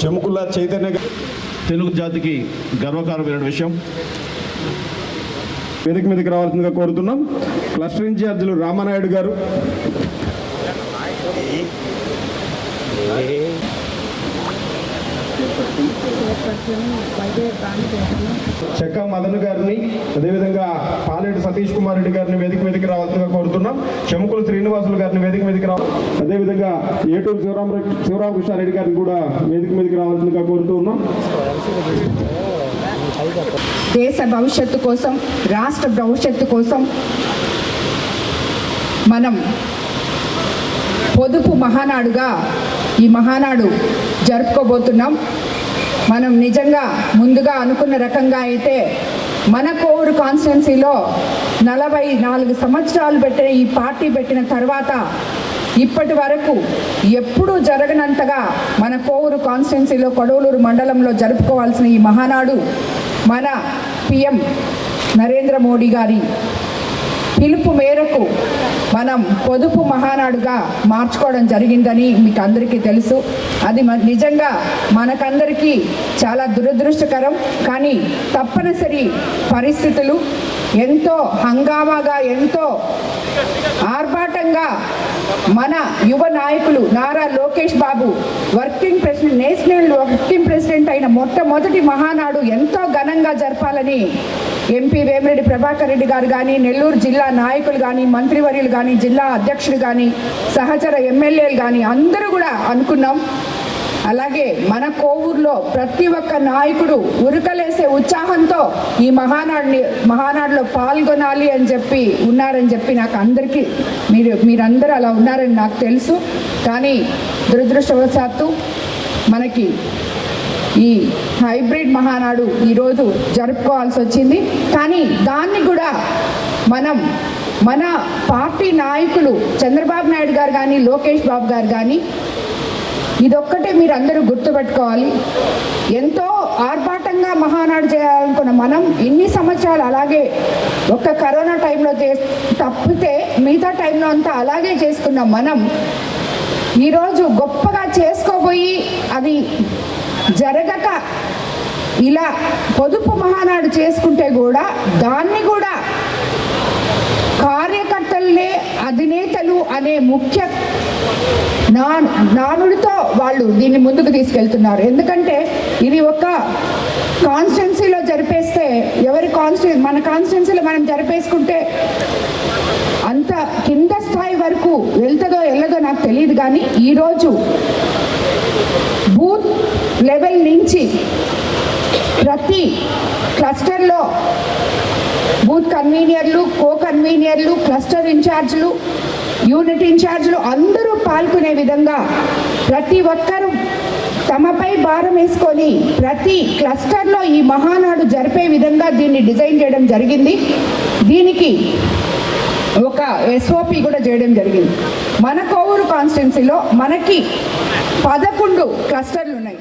చెముకుల చైతన్య తెలుగు జాతికి గర్వకారమైన విషయం. వేదిక మీదకి రావాల్సిందిగా కోరుతున్నాం. క్లస్టర్ ఇన్ఛార్జీలు రామానాయుడు గారు, చెక్క మదన్ గారిని, అదేవిధంగా పాలేటి సతీష్ కుమార్ రెడ్డి గారిని వేదిక మీదకి రావాల్సిందిగా కోరుతున్నాం. చెముకుల శ్రీనివాసులు గారిని వేదిక మీదకి రావాలి. అదేవిధంగా ఏటూరు శివరామకృష్ణారెడ్డి గారిని కూడా వేదిక మీదకి రావాల్సిందిగా కోరుతూ ఉన్నాం. దేశ భవిష్యత్తు కోసం, రాష్ట్ర భవిష్యత్తు కోసం మనం పొదుపు మహానాడుగా ఈ మహానాడు జరుపుకోబోతున్నాం. మనం నిజంగా ముందుగా అనుకున్న రకంగా అయితే మన కోవూరు కాన్స్టిట్యున్సీలో 44 సంవత్సరాలు పెట్టిన ఈ పార్టీ పెట్టిన తర్వాత ఇప్పటి వరకు ఎప్పుడూ జరగనంతగా మన కోవూరు కాన్స్టిట్యున్సీలో కొడవలూరు మండలంలో జరుపుకోవాల్సిన ఈ మహానాడు మన పిఎం నరేంద్ర మోడీ గారి పిలుపు మేరకు మనం పొదుపు మహానాడుగా మార్చుకోవడం జరిగిందని మీకు అందరికీ తెలుసు. అది నిజంగా మనకందరికీ చాలా దురదృష్టకరం. కానీ తప్పనిసరి పరిస్థితులు ఎంతో హంగామాగా, ఎంతో ఆర్భాటంగా మన యువ నాయకులు Nara Lokesh Babu working president, national working president అయిన మొట్టమొదటి మహానాడు ఎంతో ఘనంగా జరపాలని ఎంపీ వేమిరెడ్డి ప్రభాకర్ రెడ్డి గారు కానీ, నెల్లూరు జిల్లా నాయకులు కానీ, మంత్రివర్యులు కానీ, జిల్లా అధ్యక్షుడు కానీ, సహచర ఎమ్మెల్యేలు కానీ అందరూ కూడా అనుకున్నాం. అలాగే మన కోవూరులో ప్రతి ఒక్క నాయకుడు ఉరకలేసే ఉత్సాహంతో ఈ మహానాడులో పాల్గొనాలి అని చెప్పి ఉన్నారని చెప్పి నాకు అందరికీ మీరందరూ అలా ఉన్నారని నాకు తెలుసు. కానీ దురదృష్టవశాత్తు మనకి ఈ హైబ్రిడ్ మహానాడు ఈరోజు జరుపుకోవాల్సి వచ్చింది. కానీ దాన్ని కూడా మన పార్టీ నాయకులు చంద్రబాబు నాయుడు గారు కానీ, లోకేష్ బాబు గారు కానీ ఇదొక్కటే మీరు అందరూ గుర్తుపెట్టుకోవాలి. ఎంతో ఆర్భాటంగా మహానాడు చేయాలనుకున్న మనం ఇన్ని సంవత్సరాలు అలాగే ఒక్క కరోనా టైంలో తప్పితే మిగతా టైంలో అంతా అలాగే చేసుకున్న మనం ఈరోజు గొప్పగా చేసుకోబోయి అది జరగక ఇలా పొదుపు మహానాడు చేసుకుంటే కూడా దాన్ని కూడా కార్యకర్తలనే అధినేతలు అనే ముఖ్య నానుడితో వాళ్ళు దీన్ని ముందుకు తీసుకెళ్తున్నారు. ఎందుకంటే ఇది ఒక కాన్స్టిట్యున్సీలో జరిపేస్తే మన కాన్స్టిట్యున్సీలో మనం జరిపేసుకుంటే అంత కింద స్థాయి వరకు వెళ్తుందో వెళ్ళదో నాకు తెలియదు. కానీ ఈరోజు బూత్ లెవెల్ నుంచి ప్రతి క్లస్టర్లో బూత్ కన్వీనియర్లు, కో కన్వీనియర్లు, క్లస్టర్ ఇన్ఛార్జ్లు, యూనిట్ ఇన్ఛార్జ్లు అందరూ పాల్గొనే విధంగా ప్రతి ఒక్కరూ తమపై భారం వేసుకొని ప్రతి క్లస్టర్లో ఈ మహానాడు జరిపే విధంగా దీన్ని డిజైన్ చేయడం జరిగింది. దీనికి ఒక SOP కూడా చేయడం జరిగింది. మన కోవూరు కాన్స్టిట్యున్సీలో మనకి 11 క్లస్టర్లు ఉన్నాయి.